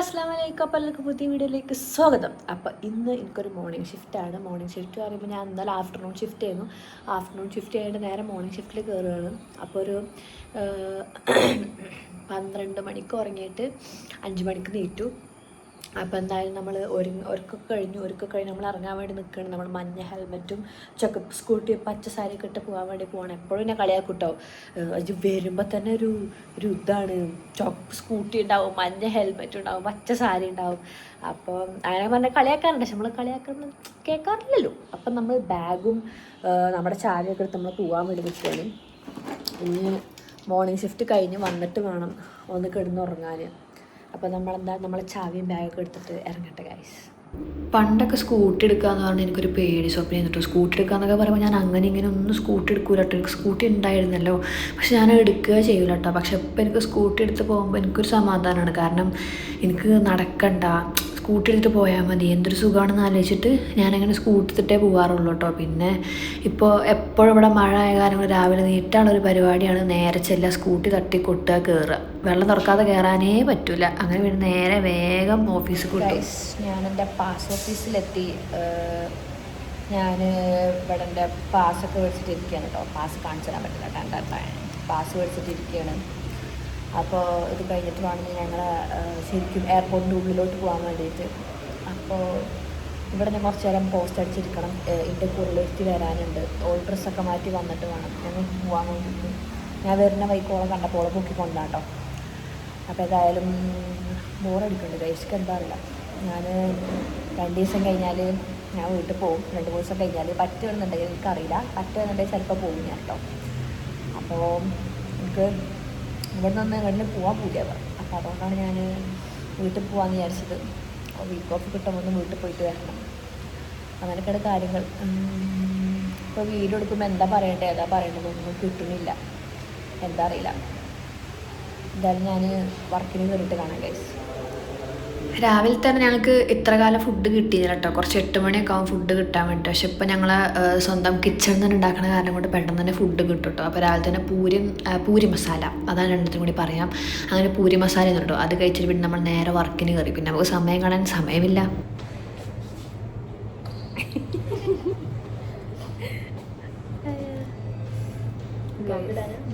അസ്സലാമലൈക്കും. അപ്പോൾ എല്ലാവർക്കും പുതിയ വീഡിയോയിലേക്ക് സ്വാഗതം. അപ്പോൾ ഇന്ന് എനിക്കൊരു മോർണിംഗ് ഷിഫ്റ്റാണ്. മോർണിംഗ് ഷിഫ്റ്റ് പറയുമ്പോൾ ഞാൻ എന്തായാലും ആഫ്റ്റർനൂൺ ഷിഫ്റ്റ് ആയിരുന്നു. ആഫ്റ്റർനൂൺ ഷിഫ്റ്റ് ആയിട്ട് നേരെ മോർണിംഗ് ഷിഫ്റ്റിൽ കയറുകയാണ്. അപ്പോൾ ഒരു 12 മണിക്ക് ഉറങ്ങിയിട്ട് 5 മണിക്ക് നീറ്റു. അപ്പോൾ എന്തായാലും നമ്മൾ ഒരുക്കൊക്കെ കഴിഞ്ഞ് നമ്മൾ ഇറങ്ങാൻ വേണ്ടി നിൽക്കുകയാണ്. നമ്മൾ മഞ്ഞ ഹെൽമെറ്റും ചെക്കപ്പ് സ്കൂട്ടി പച്ച സാരിയൊക്കെ ഇട്ട് പോകാൻ വേണ്ടി പോകണം. എപ്പോഴും എന്നെ കളിയാക്കൂട്ടോ. അത് വരുമ്പോൾ തന്നെ ഒരു ഇതാണ്. ചുവപ്പ് സ്കൂട്ടി ഉണ്ടാവും, മഞ്ഞ ഹെൽമെറ്റ് ഉണ്ടാവും, പച്ച സാരി ഉണ്ടാവും. അപ്പോൾ അങ്ങനെ പറഞ്ഞാൽ കളിയാക്കാറുണ്ട്. പക്ഷെ നമ്മൾ കളിയാക്കാൻ കേൾക്കാറില്ലല്ലോ. അപ്പം നമ്മൾ ബാഗും നമ്മുടെ ചാവിയൊക്കെ എടുത്ത് നമ്മൾ പോകാൻ വേണ്ടി നിൽക്കുകയാണ്. ഇനി മോർണിംഗ് ഷിഫ്റ്റ് കഴിഞ്ഞ് വന്നിട്ട് വേണം ഒന്ന് കിടന്നുറങ്ങാൻ. അപ്പോൾ നമ്മളെ ചാവിയും ബാഗൊക്കെ എടുത്തിട്ട് ഇറങ്ങട്ടെ ഗൈസ്. പണ്ടൊക്കെ സ്കൂട്ടി എടുക്കാമെന്ന് പറഞ്ഞാൽ എനിക്കൊരു പേടി സ്വപ്നം ചെയ്തിട്ടോ. സ്കൂട്ടി എടുക്കാമെന്നൊക്കെ പറയുമ്പോൾ ഞാൻ അങ്ങനെ ഇങ്ങനെ ഒന്നും സ്കൂട്ടി എടുക്കൂല കേട്ടോ. എനിക്ക് സ്കൂട്ടി ഉണ്ടായിരുന്നല്ലോ, പക്ഷെ ഞാൻ എടുക്കുക ചെയ്യൂല കേട്ടോ. പക്ഷെ ഇപ്പം എനിക്ക് സ്കൂട്ടി എടുത്ത് പോകുമ്പോൾ എനിക്കൊരു സമാധാനമാണ്. കാരണം എനിക്ക് നടക്കണ്ട, സ്കൂട്ടി എടുത്തിട്ട് പോയാൽ മതി, എന്തൊരു സുഖമാണെന്ന് ആലോചിച്ചിട്ട് ഞാനങ്ങനെ സ്കൂട്ടി എടുത്തിട്ടേ പോകാറുള്ളൂ കേട്ടോ. പിന്നെ ഇപ്പോൾ എപ്പോഴും ഇവിടെ മഴ ആയ കാരണം രാവിലെ നീട്ടാനുള്ളൊരു പരിപാടിയാണ്. നേരെ ചെല്ലുക, സ്കൂട്ടി തട്ടി കൊട്ടുക, കയറുക. വെള്ളം തുറക്കാതെ കയറാനേ പറ്റില്ല. അങ്ങനെ പിന്നെ നേരെ വേഗം ഓഫീസിൽ കൂട്ടി. ഞാൻ എൻ്റെ പാസ് ഓഫീസിലെത്തി. ഞാൻ ഇവിടെ എൻ്റെ പാസ്സൊക്കെ മേടിച്ചിട്ടിരിക്കുകയാണ് കേട്ടോ. പാസ് കാണിച്ചു തരാൻ പറ്റില്ല, പാസ് മേടിച്ചിട്ടിരിക്കുകയാണ്. അപ്പോൾ ഇത് കഴിഞ്ഞിട്ട് വേണമെങ്കിൽ ഞങ്ങൾ ശരിക്കും എയർപോർട്ടിൻ്റെ ഉള്ളിലോട്ട് പോകാൻ വേണ്ടിയിട്ട്. അപ്പോൾ ഇവിടെ ഞാൻ കുറച്ച് നേരം പോസ്റ്റ് അടിച്ചിരിക്കണം. എൻ്റെ കുറിലെത്തി വരാനുണ്ട്. ഓൾഡ് ഡ്രസ്സൊക്കെ മാറ്റി വന്നിട്ട് വേണം ഞങ്ങൾ പോകാൻ വേണ്ടിയിട്ട്. ഞാൻ വരുന്ന വൈക്കോളം കണ്ടപ്പോൾ പൊക്കിക്കൊണ്ടാട്ടോ. അപ്പോൾ ഏതായാലും ബോറടിക്കുന്നുണ്ട്. കഴിച്ചിട്ട് എന്താ അറിയില്ല. ഞാൻ 2 ദിവസം കഴിഞ്ഞാൽ ഞാൻ വീട്ടിൽ പോകും. 2 ദിവസം കഴിഞ്ഞാൽ പറ്റുമെന്നുണ്ടെങ്കിൽ എനിക്കറിയില്ല. പറ്റുമെന്നുണ്ടെങ്കിൽ ചിലപ്പോൾ പോകും ഞാൻ കേട്ടോ. അപ്പോൾ എനിക്ക് ഇവിടെ നിന്ന് പോകാൻ പൂജ. അപ്പോൾ അതുകൊണ്ടാണ് ഞാൻ വീട്ടിൽ പോകാമെന്ന് വിചാരിച്ചത്. വീക്ക് ഓഫ് കിട്ടുമ്പോൾ വീട്ടിൽ പോയിട്ട് വരണം. അങ്ങനെയൊക്കെയാണ് കാര്യങ്ങൾ. ഇപ്പോൾ വീഡിയോ എടുക്കുമ്പോൾ എന്താ പറയേണ്ടത് ഏതാ പറയേണ്ടതൊന്നും കിട്ടുന്നില്ല. എന്താ അറിയില്ല. എന്തായാലും ഞാൻ വർക്കിന് കയറിയിട്ട് കാണാം ഗൈസ്. രാവിലെ തന്നെ ഞങ്ങൾക്ക് ഇത്ര കാലം ഫുഡ് കിട്ടിയില്ല കേട്ടോ. കുറച്ച് 8 മണിയൊക്കെ ആവും ഫുഡ് കിട്ടാൻ വേണ്ടി. പക്ഷെ ഇപ്പോൾ ഞങ്ങൾ സ്വന്തം കിച്ചണിൽ തന്നെ ഉണ്ടാക്കുന്ന കാരണം കൊണ്ട് പെട്ടെന്ന് തന്നെ ഫുഡ് കിട്ടും കേട്ടോ. അപ്പോൾ രാവിലെ തന്നെ പൂരി മസാല, അതാണ് രണ്ടത്തിനും കൂടി പറയാം. അങ്ങനെ പൂരി മസാല എന്ന് കേട്ടോ. അത് കഴിച്ചിട്ട് പിന്നെ നമ്മൾ നേരെ വർക്കിന് കയറി. പിന്നെ നമുക്ക് സമയം കാണാൻ സമയമില്ല.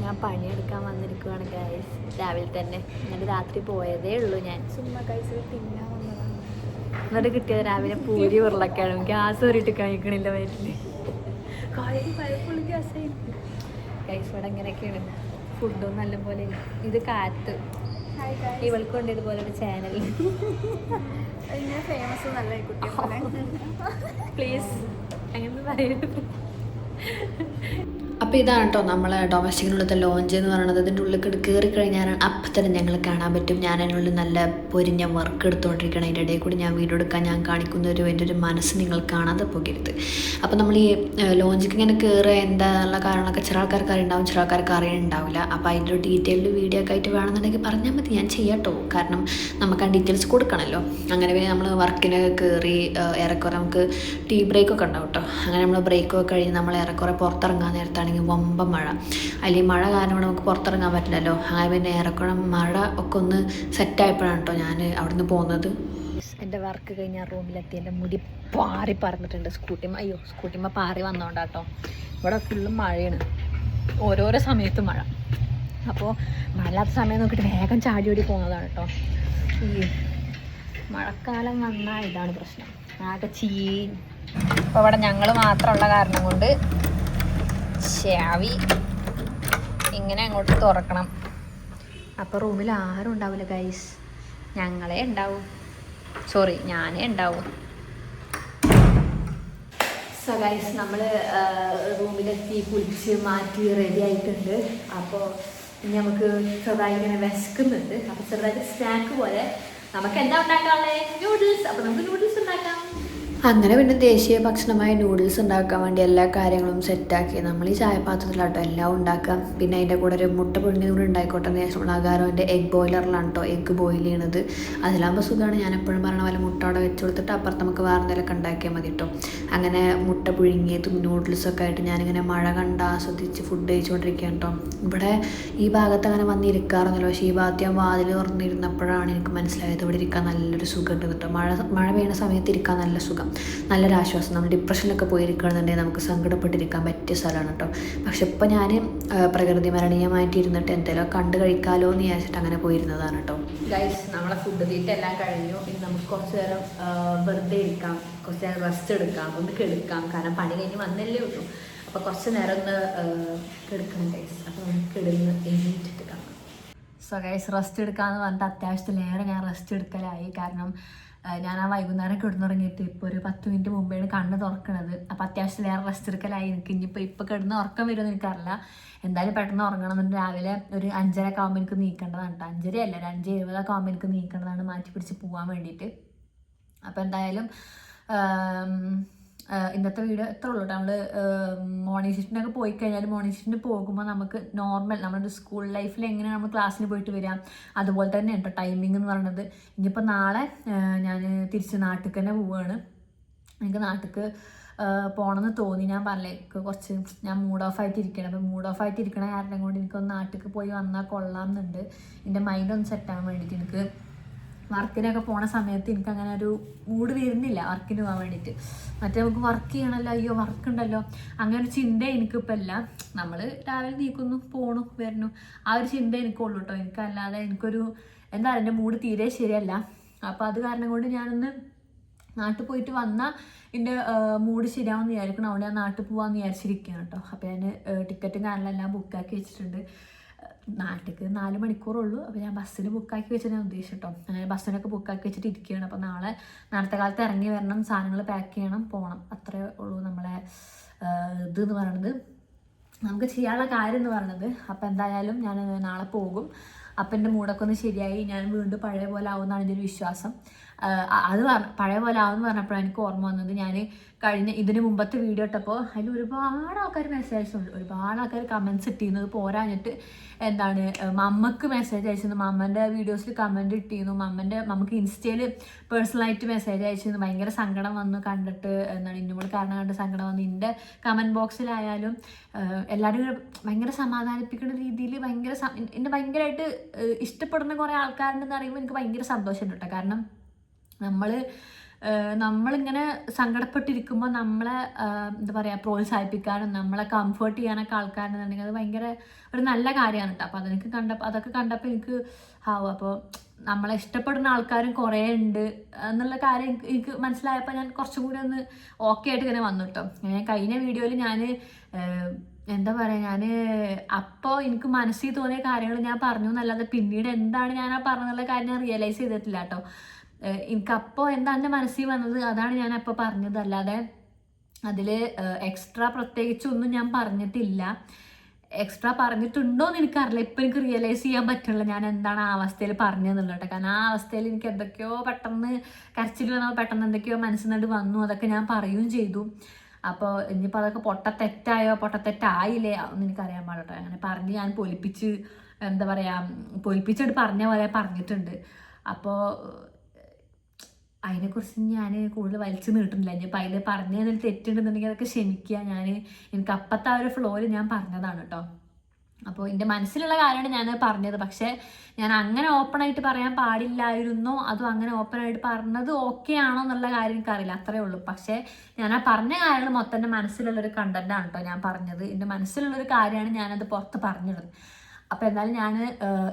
ഞാൻ പണിയെടുക്കാൻ വന്നിരിക്കുവാണ് ഗൈസ്. രാവിലെ തന്നെ എന്നിട്ട് രാത്രി പോയതേ ഉള്ളൂ. ഞാൻ ചുമ്മാ കഴിച്ച് തിന്നാൻ വന്നതാണ്. എന്നിട്ട് കിട്ടിയത് രാവിലെ പൂരി ഉരുളക്കാണ്. ഗ്യാസ് കയറിയിട്ട് കഴിക്കണില്ല വയറ്റിൽ. പഴപ്പുള്ള ഗ്യാസ് ഗൈസ്. ഇവിടെ ഇങ്ങനെയൊക്കെയാണ് ഫുഡും നല്ലപോലെ. ഇത് കാറ്റ് ഇവൾക്കുണ്ട് ഇതുപോലെ ഒരു ചാനൽ. ഫേമസ് നല്ല പ്ലീസ് അങ്ങനെ പറയരുത്. അപ്പോൾ ഇതാണ് കേട്ടോ നമ്മളെ ഡൊമസ്റ്റിക്കിനുള്ളത്തെ ലോഞ്ച് എന്ന് പറയുന്നത്. അതിൻ്റെ ഉള്ളിൽ കയറി കഴിഞ്ഞാൽ അപ്പം തന്നെ ഞങ്ങൾ കാണാൻ പറ്റും. ഞാൻ അതിനുള്ളിൽ നല്ല പൊരിഞ്ഞ വർക്ക് എടുത്തുകൊണ്ടിരിക്കണം. അതിൻ്റെ ഇടയിൽ കൂടി ഞാൻ വീഡിയോ എടുക്കാൻ ഞാൻ കാണിക്കുന്ന എൻ്റെ ഒരു മനസ്സ് നിങ്ങൾ കാണാതെ പോകരുത്. അപ്പോൾ നമ്മൾ ഈ ലോഞ്ചിക്ക് ഇങ്ങനെ കയറുക എന്താണെന്നുള്ള കാരണമൊക്കെ ചില ആൾക്കാർക്ക് അറിയുണ്ടാവും, ചില ആൾക്കാർക്ക് അറിയുന്നുണ്ടാവില്ല. അപ്പോൾ അതിൻ്റെ ഒരു ഡീറ്റെയിൽഡ് വീഡിയോ ഒക്കെ ആയിട്ട് വേണമെന്നുണ്ടെങ്കിൽ പറഞ്ഞാൽ മതി, ഞാൻ ചെയ്യാം കേട്ടോ. കാരണം നമുക്ക് ആ ഡീറ്റെയിൽസ് കൊടുക്കണമല്ലോ. അങ്ങനെ പിന്നെ നമ്മൾ വർക്കിന് കയറി ഏറെക്കുറെ നമുക്ക് ടീ ബ്രേക്കൊക്കെ ഉണ്ടാവും കേട്ടോ. അങ്ങനെ നമ്മൾ ബ്രേക്കൊക്കെ കഴിഞ്ഞ് നമ്മൾ ഏറെക്കുറെ പുറത്തിറങ്ങാൻ നേരത്താണ് വമ്പ മഴ. അല്ലെങ്കിൽ മഴ കാരണം നമുക്ക് പുറത്തിറങ്ങാൻ പറ്റില്ലല്ലോ. അങ്ങനെ പിന്നെ ഏറെക്കുറെ മഴ ഒക്കെ ഒന്ന് സെറ്റായപ്പോഴാണ് കേട്ടോ ഞാൻ അവിടെ നിന്ന് പോകുന്നത്. എൻ്റെ വർക്ക് കഴിഞ്ഞാൽ റൂമിലെത്തി. എൻ്റെ മുടി പാറി പറന്നിട്ടുണ്ട്. സ്കൂട്ടിമ്മ പാറി വന്നോണ്ടാട്ടോ. ഇവിടെ ഫുള്ളും മഴയാണ്, ഓരോരോ സമയത്തും മഴ. അപ്പോൾ മഴയില്ലാത്ത സമയം നോക്കിയിട്ട് വേഗം ചാടി ഓടി പോകുന്നതാണ് കേട്ടോ. ഈ മഴക്കാലം വന്നാൽ ഇതാണ് പ്രശ്നം, ആകെ അപ്പോൾ ഇവിടെ ഞങ്ങൾ മാത്രമുള്ള കാരണം കൊണ്ട് ചാവി ഇങ്ങനെ അങ്ങോട്ട് തുറക്കണം. അപ്പോൾ റൂമിൽ ആരും ഉണ്ടാവില്ല ഗൈസ്, ഞാനേ ഉണ്ടാവും. സോ ഗൈസ്, നമ്മൾ റൂമിലെത്തി കുളിച്ച് മാറ്റി റെഡി ആയിട്ടുണ്ട്. അപ്പോൾ ഇനി നമുക്ക് ചെറുതായി ഇങ്ങനെ വിശക്കുന്നുണ്ട്. അപ്പോൾ ചെറുതായിട്ട് സ്നാക്ക് പോലെ നമുക്ക് എന്താ ഉണ്ടാക്കാനുള്ളത്? നൂഡിൽസ്. അപ്പോൾ നമുക്ക് നൂഡിൽസ് ഉണ്ടാക്കാം. അങ്ങനെ പിന്നെ ദേശീയ ഭക്ഷണമായ നൂഡിൽസ് ഉണ്ടാക്കാൻ വേണ്ടി എല്ലാ കാര്യങ്ങളും സെറ്റാക്കി. നമ്മൾ ഈ ചായപാത്രത്തിലാട്ടോ എല്ലാം ഉണ്ടാക്കാം. പിന്നെ അതിൻ്റെ കൂടെ ഒരു മുട്ട പുഴുങ്ങിയത് കൂടി ഉണ്ടായിക്കോട്ടെ എന്ന് വിചാരിച്ചു അകാരോൻ്റെ എഗ് ബോയിലറിലാണ് കേട്ടോ എഗ്ഗ് ബോയിൽ ചെയ്യണത്. അതിലാകുമ്പോൾ സുഖമാണ്. ഞാൻ എപ്പോഴും പറഞ്ഞ പോലെ മുട്ട അവിടെ വെച്ച് കൊടുത്തിട്ട് അപ്പുറത്ത് നമുക്ക് വേറെ എന്തെങ്കിലുമൊക്കെ ഉണ്ടാക്കിയാൽ മതി കേട്ടോ. അങ്ങനെ മുട്ട പുഴുങ്ങിയതും നൂഡിൽസൊക്കെ ആയിട്ട് ഞാനിങ്ങനെ മഴ കണ്ട് ആസ്വദിച്ച് ഫുഡ് കഴിച്ചുകൊണ്ടിരിക്കുകയാണ് കേട്ടോ. ഇവിടെ ഈ ഭാഗത്ത് അങ്ങനെ വന്നിരിക്കാറൊന്നുമില്ല. പക്ഷേ ഈ ഭാഗത്ത് ഞാൻ വാതിൽ തുറന്നിരുന്നപ്പോഴാണ് എനിക്ക് മനസ്സിലായത് ഇവിടെ ഇരിക്കാൻ നല്ലൊരു സുഖം ഉണ്ട് കേട്ടോ. മഴ പെയ്യുന്ന സമയത്ത് ഇരിക്കാൻ നല്ല സുഖം, നല്ലൊരാശ്വാസം. നമ്മൾ ഡിപ്രഷനിലൊക്കെ പോയിരിക്കുകയാണെന്നുണ്ടെങ്കിൽ നമുക്ക് സങ്കടപ്പെട്ടിരിക്കാൻ പറ്റിയ സ്ഥലമാണ് കേട്ടോ. പക്ഷെ ഇപ്പോൾ ഞാൻ പ്രകൃതി മരണീയമായിട്ട് ഇരുന്നിട്ട് എന്തെങ്കിലും കണ്ടു കഴിക്കാമല്ലോ എന്ന് വിചാരിച്ചിട്ട് അങ്ങനെ പോയിരുന്നതാണ് കേട്ടോ. ഗൈസ്, നമ്മളെ ഫുഡ് തീറ്റ എല്ലാം കഴിഞ്ഞു. ഇനി നമുക്ക് കുറച്ച് നേരം വെറുതെ ഇരിക്കാം, കുറച്ച് നേരം റെസ്റ്റ് എടുക്കാം, ഒന്ന് കെടുക്കാം. കാരണം പണി കഴിഞ്ഞ് വന്നല്ലേ ഉള്ളൂ. അപ്പോൾ കുറച്ച് നേരം ഒന്ന് കെടുക്കണം ഗൈസ്. അപ്പോൾ നമുക്ക് കിടന്ന് എണീറ്റിട്ട് കാണാം. സോ ഗൈസ്, റെസ്റ്റ് എടുക്കാമെന്ന് പറഞ്ഞിട്ട് അത്യാവശ്യത്തിലേറെ ഞാൻ റെസ്റ്റ് എടുക്കലായി. കാരണം ഞാൻ ആ വൈകുന്നേരം കിടന്നുറങ്ങിയിട്ട് ഇപ്പോൾ ഒരു 10 മിനിറ്റ് മുമ്പാണ് കണ്ണ് തുറക്കണത്. അപ്പോൾ അത്യാവശ്യത്തിലേറെ റെസ്റ്റ് എടുക്കലായി എനിക്ക്. ഇനിയിപ്പോൾ കിടന്ന് ഉറക്കം വരുമെന്ന് എനിക്കറിയില്ല. എന്തായാലും പെട്ടെന്ന് ഉറങ്ങണം എന്നുണ്ട്. രാവിലെ ഒരു 5:30 ആകുമ്പോൾ എനിക്ക് നീക്കേണ്ടതാണ് കേട്ടോ. 5:30 അല്ല, ഒരു 5:20 ആകുമ്പോൾ എനിക്ക് നീക്കേണ്ടതാണ് മാറ്റി പിടിച്ച് പോകാൻ വേണ്ടിയിട്ട്. അപ്പോൾ എന്തായാലും ഇന്നത്തെ വീഡിയോ എത്ര ഉള്ളൂ കേട്ടോ. നമ്മൾ മോർണിംഗ് ഷിഫ്റ്റിനൊക്കെ പോയി കഴിഞ്ഞാൽ മോർണിംഗ് ഷിഫ്റ്റിന് പോകുമ്പോൾ നമുക്ക് നോർമൽ നമ്മുടെ സ്കൂൾ ലൈഫിൽ എങ്ങനെയാണ് നമ്മൾ ക്ലാസ്സിന് പോയിട്ട് വരാം അതുപോലെ തന്നെ ഉണ്ട് ടൈമിംഗ് എന്ന് പറയുന്നത്. ഇനിയിപ്പോൾ നാളെ ഞാൻ തിരിച്ച് നാട്ടിൽ തന്നെ പോവുകയാണ്. എനിക്ക് നാട്ടിലേക്ക് പോകണമെന്ന് തോന്നി. ഞാൻ പറഞ്ഞില്ലേ കുറച്ച് ഞാൻ മൂഡ് ഓഫ് ആയിട്ട് ഇരിക്കണം. അപ്പോൾ മൂഡ് ഓഫ് ആയിട്ട് ഇരിക്കണ കാരണം കൊണ്ട് എനിക്കൊന്ന് നാട്ടിലേക്ക് പോയി വന്നാൽ കൊള്ളാം എന്നുണ്ട്. എൻ്റെ മൈൻഡ് ഒന്ന് സെറ്റാകാൻ വേണ്ടിയിട്ട്. എനിക്ക് വർക്കിനൊക്കെ പോണ സമയത്ത് എനിക്ക് അങ്ങനെ ഒരു മൂഡ് വരുന്നില്ല വർക്കിന് പോകാൻ വേണ്ടിയിട്ട്. മറ്റേ നമുക്ക് വർക്ക് ചെയ്യണമല്ലോ, അയ്യോ വർക്ക് ഉണ്ടല്ലോ, അങ്ങനെ ഒരു ചിന്ത എനിക്കിപ്പോൾ ഇല്ല. നമ്മൾ രാവിലെ നീക്കുന്നു, പോണു വരുന്നു, ആ ഒരു ചിന്ത എനിക്കുള്ളൂ കേട്ടോ. എനിക്കല്ലാതെ എനിക്കൊരു എന്താ എൻ്റെ മൂഡ് തീരെ ശരിയല്ല. അപ്പോൾ അത് കാരണം കൊണ്ട് ഞാനൊന്ന് നാട്ടിൽ പോയിട്ട് വന്നാൽ എൻ്റെ മൂഡ് ശരിയാവുമെന്ന് വിചാരിക്കണം. അവിടെ ഞാൻ നാട്ടിൽ പോകാമെന്ന് വിചാരിച്ചിരിക്കുകയാണ് കേട്ടോ. അപ്പോൾ ഞാൻ ടിക്കറ്റും കാര്യങ്ങളെല്ലാം ബുക്കാക്കി വെച്ചിട്ടുണ്ട്. നാട്ടിലേക്ക് 4 മണിക്കൂറുള്ളൂ. അപ്പോൾ ഞാൻ ബസ്സിന് ബുക്കാക്കി വെച്ചിട്ട് ഞാൻ ഉദ്ദേശിച്ചിട്ടോ. അങ്ങനെ ബസ്സിനൊക്കെ ബുക്കാക്കി വെച്ചിട്ട് ഇരിക്കുകയാണ്. അപ്പോൾ നേരത്തെ കാലത്ത് ഇറങ്ങി വരണം, സാധനങ്ങൾ പാക്ക് ചെയ്യണം, പോകണം. അത്രേ ഉള്ളൂ നമ്മളെ ഇതെന്ന് പറയണത്, നമുക്ക് ചെയ്യാനുള്ള കാര്യം എന്ന് പറയണത്. അപ്പോൾ എന്തായാലും ഞാൻ നാളെ പോകും. അപ്പം എൻ്റെ മൂടൊക്കെ ഒന്ന് ശരിയായി ഞാൻ വീണ്ടും പഴയ പോലെ ആവുമെന്നാണ് എൻ്റെ ഒരു വിശ്വാസം. അത് പഴയ പോലെ ആവുമെന്ന് പറഞ്ഞപ്പോഴാണ് എനിക്ക് ഓർമ്മ വന്നത്. ഞാൻ ഇതിന് മുമ്പത്തെ വീഡിയോ ഇട്ടപ്പോൾ അതിൽ ഒരുപാട് ആൾക്കാർ മെസ്സേജ് ഉണ്ട്, ഒരുപാട് ആൾക്കാർ കമൻറ്റ്സ് ഇട്ടിരുന്നത് പോരാഞ്ഞിട്ട് എന്താണ് മമ്മക്ക് മെസ്സേജ് അയച്ചിരുന്നു, മമ്മൻ്റെ വീഡിയോസിൽ കമൻറ്റ് ഇട്ടിരുന്നു, മമ്മക്ക് ഇൻസ്റ്റയിൽ പേഴ്സണലായിട്ട് മെസ്സേജ് അയച്ചിരുന്നു. ഭയങ്കര സങ്കടം വന്നു കണ്ടിട്ട്, എന്താണ് ഇന്നോട് കാരണം കണ്ട് സങ്കടം വന്നു. എൻ്റെ കമൻറ്റ് ബോക്സിലായാലും എല്ലാവരും ഭയങ്കര സമാധാനിപ്പിക്കുന്ന രീതിയിൽ എന്നെ ഭയങ്കരമായിട്ട് ഇഷ്ടപ്പെടുന്ന കുറേ ആൾക്കാരുണ്ടെന്ന് പറയുമ്പോൾ എനിക്ക് ഭയങ്കര സന്തോഷമുണ്ട് കേട്ടോ. കാരണം നമ്മളിങ്ങനെ സങ്കടപ്പെട്ടിരിക്കുമ്പോൾ നമ്മളെ എന്താ പറയുക പ്രോത്സാഹിപ്പിക്കാനും നമ്മളെ കംഫേർട്ട് ചെയ്യാനൊക്കെ ആൾക്കാരുണ്ടെന്നുണ്ടെങ്കിൽ അത് ഭയങ്കര ഒരു നല്ല കാര്യമാണ് കേട്ടോ. അപ്പോൾ അതൊക്കെ കണ്ടപ്പോൾ എനിക്ക് അപ്പോൾ നമ്മളെ ഇഷ്ടപ്പെടുന്ന ആൾക്കാരും കുറേ ഉണ്ട് എന്നുള്ള കാര്യം എനിക്ക് മനസ്സിലായപ്പോൾ ഞാൻ കുറച്ചും കൂടി ഒന്ന് ഓക്കെ ആയിട്ട് ഇങ്ങനെ വന്നു കേട്ടോ. ഞാൻ കഴിഞ്ഞ വീഡിയോയിൽ ഞാൻ എന്താ പറയുക, ഞാൻ അപ്പോൾ എനിക്ക് മനസ്സിൽ തോന്നിയ കാര്യങ്ങൾ ഞാൻ പറഞ്ഞു എന്നല്ലാതെ പിന്നീട് എന്താണ് ഞാൻ ആ പറഞ്ഞുള്ള കാര്യം ഞാൻ റിയലൈസ് ചെയ്തിട്ടില്ല കേട്ടോ. എനിക്കപ്പോൾ എന്താ എൻ്റെ മനസ്സിൽ വന്നത് അതാണ് ഞാൻ അപ്പോൾ പറഞ്ഞത്. അല്ലാതെ അതിൽ എക്സ്ട്രാ പ്രത്യേകിച്ചൊന്നും ഞാൻ പറഞ്ഞിട്ടില്ല. എക്സ്ട്രാ പറഞ്ഞിട്ടുണ്ടോ എന്ന് എനിക്കറിയില്ല. ഇപ്പം എനിക്ക് റിയലൈസ് ചെയ്യാൻ പറ്റില്ല ഞാൻ എന്താണ് ആ അവസ്ഥയിൽ പറഞ്ഞതെന്നുള്ളത് കേട്ടോ. കാരണം ആ അവസ്ഥയിൽ എനിക്ക് എന്തൊക്കെയോ പെട്ടെന്ന് കരച്ചിൽ വന്നപ്പോൾ പെട്ടെന്ന് എന്തൊക്കെയോ മനസ്സിൽ നിന്ന് വന്നു, അതൊക്കെ ഞാൻ പറയുകയും ചെയ്തു. അപ്പോൾ ഇനിയിപ്പോൾ അതൊക്കെ പൊട്ടത്തെറ്റായില്ലേ ഒന്നും എനിക്കറിയാൻ പാടില്ല. അങ്ങനെ പറഞ്ഞ് ഞാൻ എന്താ പറയുക പൊലിപ്പിച്ചിട്ട് പറഞ്ഞ പോലെ പറഞ്ഞിട്ടുണ്ട്. അപ്പോൾ അതിനെക്കുറിച്ച് ഞാൻ കൂടുതൽ വലിച്ചു നീട്ടുന്നില്ല. ഇനിയിപ്പോൾ അതിൽ പറഞ്ഞതിൽ തെറ്റുണ്ടെന്നുണ്ടെങ്കിൽ അതൊക്കെ ക്ഷമിക്കുക. എനിക്ക് അപ്പത്തെ ആ ഒരു ഫ്ലോയിൽ ഞാൻ പറഞ്ഞതാണ് കേട്ടോ. അപ്പോൾ എൻ്റെ മനസ്സിലുള്ള കാര്യമാണ് ഞാൻ പറഞ്ഞത്. പക്ഷേ ഞാൻ അങ്ങനെ ഓപ്പണായിട്ട് പറയാൻ പാടില്ലായിരുന്നോ അതോ അങ്ങനെ ഓപ്പണായിട്ട് പറഞ്ഞത് ഓക്കെ ആണോ എന്നുള്ള കാര്യം എനിക്കറിയില്ല, അത്രേ ഉള്ളൂ. പക്ഷേ ഞാൻ ആ പറഞ്ഞ കാര്യങ്ങൾ മൊത്തം എൻ്റെ മനസ്സിലുള്ളൊരു കണ്ടന്റാണ് കേട്ടോ ഞാൻ പറഞ്ഞത്. എൻ്റെ മനസ്സിലുള്ളൊരു കാര്യമാണ് ഞാനത് പുറത്ത് പറഞ്ഞത്. അപ്പോൾ എന്തായാലും ഞാൻ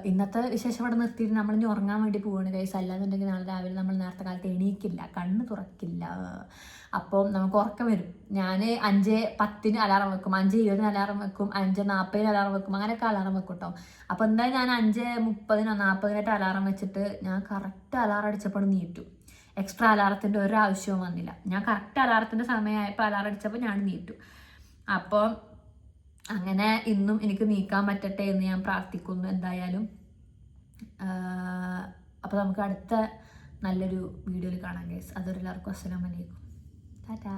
ഇന്നത്തെ വിശേഷം ഇവിടെ നിർത്തിയിട്ട് നമ്മളിനി ഉറങ്ങാൻ വേണ്ടി പോവുകയാണ് ഗൈസ്. അല്ലാന്നുണ്ടെങ്കിൽ നാളെ രാവിലെ നമ്മൾ നേരത്തെ കാലത്ത് എണീക്കില്ല, കണ്ണ് തുറക്കില്ല. അപ്പോൾ നമുക്ക് ഉറക്കം വരും. ഞാൻ 5:10 അലാറം വെക്കും, 5:20 അലാറം വെക്കും, 5:40 അലാറം വെക്കും, അങ്ങനെയൊക്കെ അലാറം വെക്കും കേട്ടോ. അപ്പോൾ എന്തായാലും ഞാൻ 5:30 40 അലാറം വെച്ചിട്ട് ഞാൻ കറക്റ്റ് അലാറം അടിച്ചപ്പോൾ നീറ്റു. എക്സ്ട്രാ അലാറത്തിൻ്റെ ഒരു ആവശ്യവും വന്നില്ല. ഞാൻ കറക്റ്റ് അലാറത്തിൻ്റെ സമയമായപ്പോൾ അലാറം അടിച്ചപ്പോൾ ഞാൻ നീറ്റു. അപ്പോൾ അങ്ങനെ ഇന്നും എനിക്ക് നീക്കാൻ പറ്റട്ടെ എന്ന് ഞാൻ പ്രാർത്ഥിക്കുന്നു എന്തായാലും. അപ്പോൾ നമുക്ക് അടുത്ത നല്ലൊരു വീഡിയോയിൽ കാണാം ഗൈസ്. അതൊരു എല്ലാവർക്കും അസ്സലാമു അലൈക്കും. ടാറ്റാ.